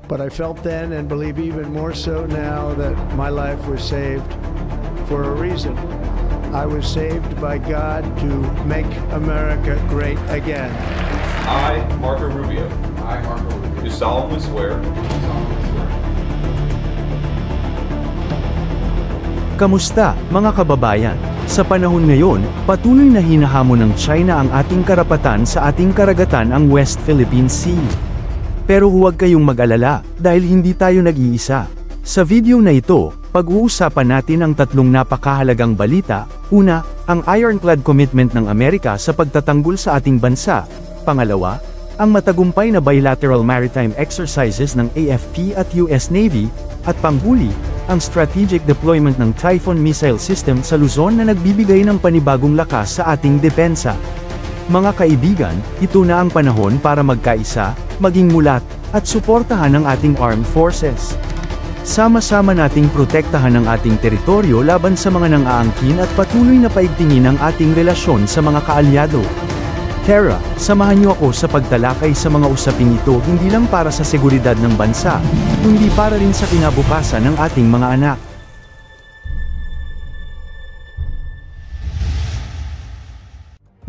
But I felt then and believe even more so now that my life was saved for a reason. I was saved by God to make America great again. I, Marco Rubio. Do solemnly swear. Kamusta, mga kababayan? Sa panahon ngayon, patuloy na hinahamon ng China ang ating karapatan sa ating karagatan, ang West Philippine Sea. Pero huwag kayong mag-alala, dahil hindi tayo nag-iisa. Sa video na ito, pag-uusapan natin ang tatlong napakahalagang balita. Una, ang ironclad commitment ng Amerika sa pagtatanggol sa ating bansa. Pangalawa, ang matagumpay na bilateral maritime exercises ng AFP at US Navy. At panghuli, ang strategic deployment ng Typhoon missile system sa Luzon na nagbibigay ng panibagong lakas sa ating depensa. Mga kaibigan, ito na ang panahon para magkaisa, maging mulat, at suportahan ang ating armed forces. Sama-sama nating protektahan ang ating teritoryo laban sa mga nang-aangkin at patuloy na paigtingin ang ating relasyon sa mga kaalyado. Tara, samahan niyo ako sa pagtalakay sa mga usaping ito, hindi lang para sa seguridad ng bansa, kundi para rin sa kinabukasan ng ating mga anak.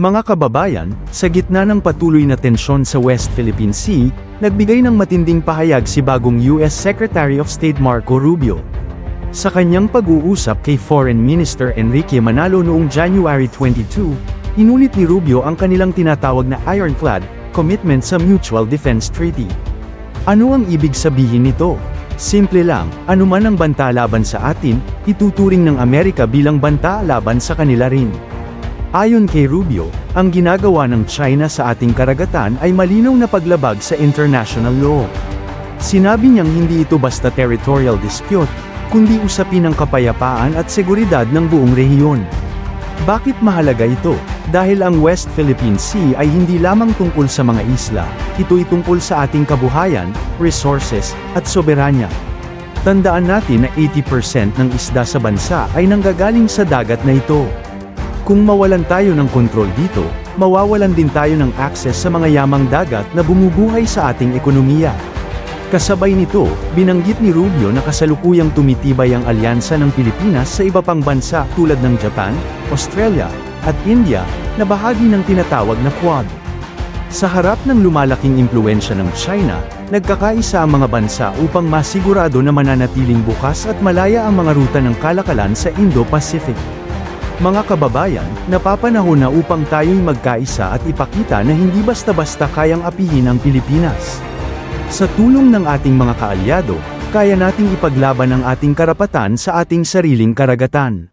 Mga kababayan, sa gitna ng patuloy na tensyon sa West Philippine Sea, nagbigay ng matinding pahayag si bagong US Secretary of State Marco Rubio. Sa kanyang pag-uusap kay Foreign Minister Enrique Manalo noong January 22, inulit ni Rubio ang kanilang tinatawag na ironclad commitment sa Mutual Defense Treaty. Ano ang ibig sabihin nito? Simple lang, anuman ang banta laban sa atin, ituturing ng Amerika bilang banta laban sa kanila rin. Ayon kay Rubio, ang ginagawa ng China sa ating karagatan ay malinaw na paglabag sa international law. Sinabi niyang hindi ito basta territorial dispute, kundi usapin ng kapayapaan at seguridad ng buong rehiyon. Bakit mahalaga ito? Dahil ang West Philippine Sea ay hindi lamang tungkol sa mga isla, ito'y tungkol sa ating kabuhayan, resources, at soberanya. Tandaan natin na 80% ng isda sa bansa ay nanggagaling sa dagat na ito. Kung mawalan tayo ng kontrol dito, mawawalan din tayo ng access sa mga yamang dagat na bumubuhay sa ating ekonomiya. Kasabay nito, binanggit ni Rubio na kasalukuyang tumitibay ang alyansa ng Pilipinas sa iba pang bansa tulad ng Japan, Australia, at India, na bahagi ng tinatawag na Quad. Sa harap ng lumalaking impluwensya ng China, nagkakaisa ang mga bansa upang masigurado na mananatiling bukas at malaya ang mga ruta ng kalakalan sa Indo-Pacific. Mga kababayan, napapanahon na upang tayo'y magkaisa at ipakita na hindi basta-basta kayang apihin ang Pilipinas. Sa tulong ng ating mga kaalyado, kaya nating ipaglaban ang ating karapatan sa ating sariling karagatan.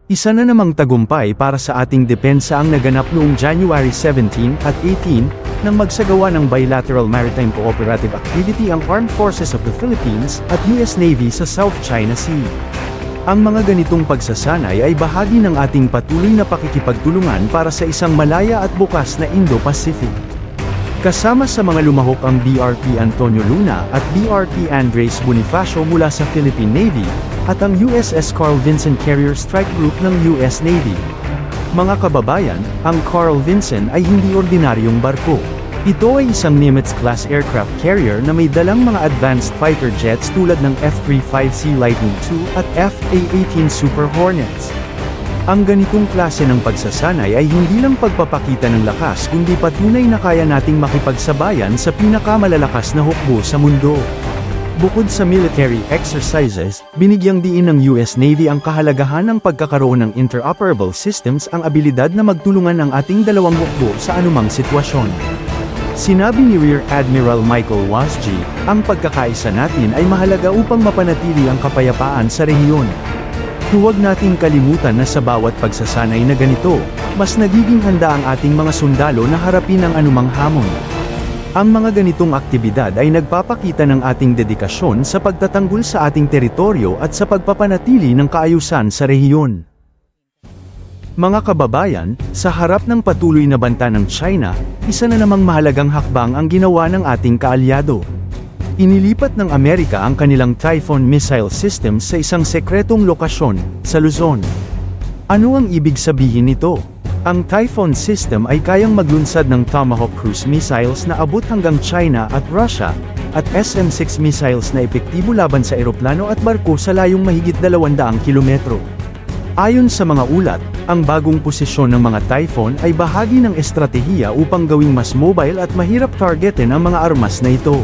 Isa na namang tagumpay para sa ating depensa ang naganap noong January 17 at 18, nang magsagawa ng bilateral maritime cooperative activity ang Armed Forces of the Philippines at US Navy sa South China Sea. Ang mga ganitong pagsasanay ay bahagi ng ating patuloy na pakikipagtulungan para sa isang malaya at bukas na Indo-Pacific. Kasama sa mga lumahok ang BRP Antonio Luna at BRP Andres Bonifacio mula sa Philippine Navy, at ang USS Carl Vinson Carrier Strike Group ng US Navy. Mga kababayan, ang Carl Vinson ay hindi ordinaryong barko. Ito ay isang Nimitz-class aircraft carrier na may dalang mga advanced fighter jets tulad ng F-35C Lightning II at F-A-18 Super Hornets. Ang ganitong klase ng pagsasanay ay hindi lang pagpapakita ng lakas kundi patunay na kaya nating makipagsabayan sa pinakamalalakas na hukbo sa mundo. Bukod sa military exercises, binigyang diin ng US Navy ang kahalagahan ng pagkakaroon ng interoperable systems, ang abilidad na magtulungan ang ating dalawang hukbo sa anumang sitwasyon. Sinabi ni Rear Admiral Michael Wasji, ang pagkakaisa natin ay mahalaga upang mapanatili ang kapayapaan sa rehiyon. Huwag nating kalimutan na sa bawat pagsasanay na ganito, mas nagiging handa ang ating mga sundalo na harapin ang anumang hamon. Ang mga ganitong aktibidad ay nagpapakita ng ating dedikasyon sa pagtatanggol sa ating teritoryo at sa pagpapanatili ng kaayusan sa rehiyon. Mga kababayan, sa harap ng patuloy na banta ng China, isa na namang mahalagang hakbang ang ginawa ng ating kaalyado. Inilipat ng Amerika ang kanilang Typhoon missile systems sa isang sekretong lokasyon, sa Luzon. Ano ang ibig sabihin nito? Ang Typhoon system ay kayang maglunsad ng Tomahawk cruise missiles na abot hanggang China at Russia, at SM-6 missiles na epektibo laban sa eroplano at barko sa layong mahigit 200 kilometro. Ayon sa mga ulat, ang bagong posisyon ng mga Typhoon ay bahagi ng estratehiya upang gawing mas mobile at mahirap targetin ang mga armas na ito.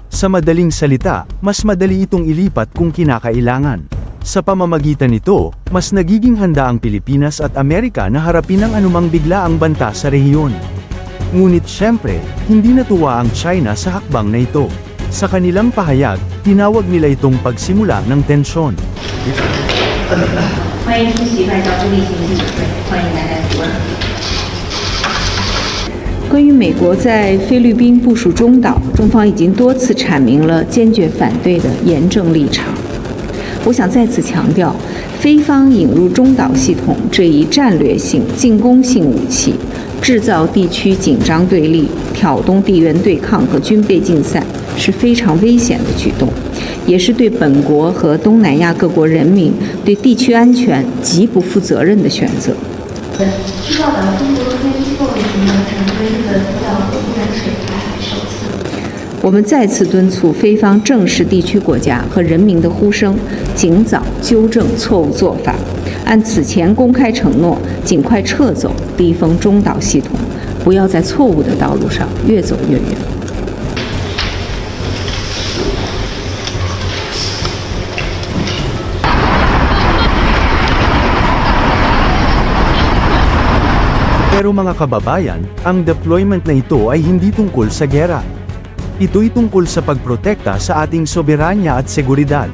Sa madaling salita, mas madali itong ilipat kung kinakailangan. Sa pamamagitan nito, mas nagiging handa ang Pilipinas at Amerika na harapin ang anumang biglaang banta sa rehiyon. Ngunit syempre, hindi natuwa ang China sa hakbang na ito. Sa kanilang pahayag, tinawag nila itong pagsimula ng tensyon. 欢迎出席外交部例行记者会，欢迎大家提问。关于美国在菲律宾部署中导，中方已经多次阐明了坚决反对的严正立场。我想再次强调，菲方引入中导系统这一战略性、进攻性武器，制造地区紧张对立、挑动地缘对抗和军备竞赛，是非常危险的举动，也是对本国和东南亚各国人民、对地区安全极不负责任的选择。据报道，中国科研机构为什么常规的资料和污染水排海受刺？我们再次敦促菲方正视地区国家和人民的呼声，尽早纠正错误做法，按此前公开承诺，尽快撤走低风中导系统，不要在错误的道路上越走越远。Pero mga kababayan, ang deployment na ito ay hindi tungkol sa giyera. Ito'y tungkol sa pagprotekta sa ating soberanya at seguridad.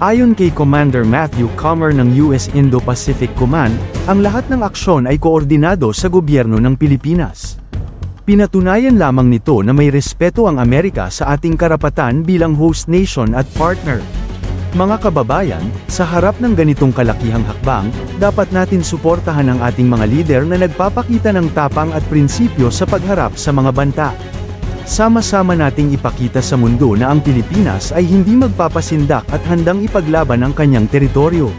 Ayon kay Commander Matthew Comer ng US Indo-Pacific Command, ang lahat ng aksyon ay koordinado sa gobyerno ng Pilipinas. Pinatunayan lamang nito na may respeto ang Amerika sa ating karapatan bilang host nation at partner. Mga kababayan, sa harap ng ganitong kalakihang hakbang, dapat natin suportahan ang ating mga lider na nagpapakita ng tapang at prinsipyo sa pagharap sa mga banta. Sama-sama nating ipakita sa mundo na ang Pilipinas ay hindi magpapasindak at handang ipaglaban ang kanyang teritoryo.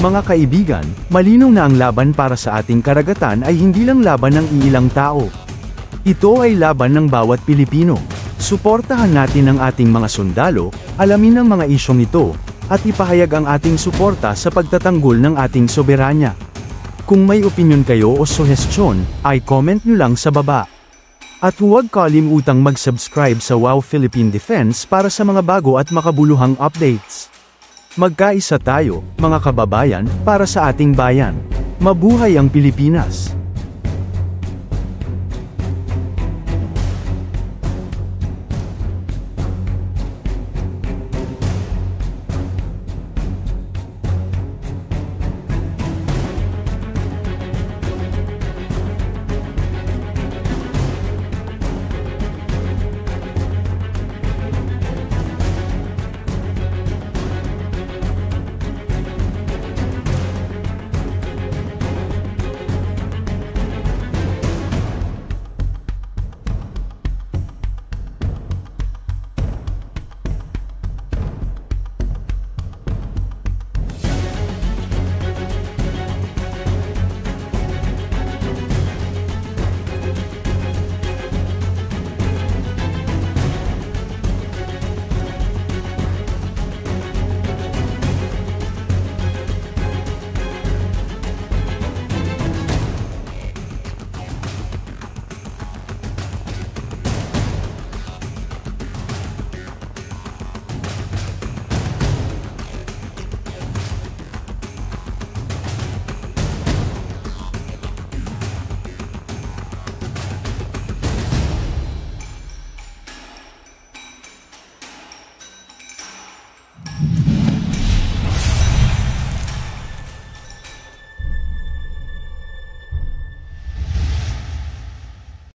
Mga kaibigan, malinaw na ang laban para sa ating karagatan ay hindi lang laban ng iilang tao. Ito ay laban ng bawat Pilipino. Suportahan natin ang ating mga sundalo, alamin ang mga isyong ito, at ipahayag ang ating suporta sa pagtatanggol ng ating soberanya. Kung may opinyon kayo o suhestyon, ay comment nyo lang sa baba. At huwag kalimutang mag-subscribe sa Wow Philippine Defense para sa mga bago at makabuluhang updates. Magkaisa tayo, mga kababayan, para sa ating bayan. Mabuhay ang Pilipinas!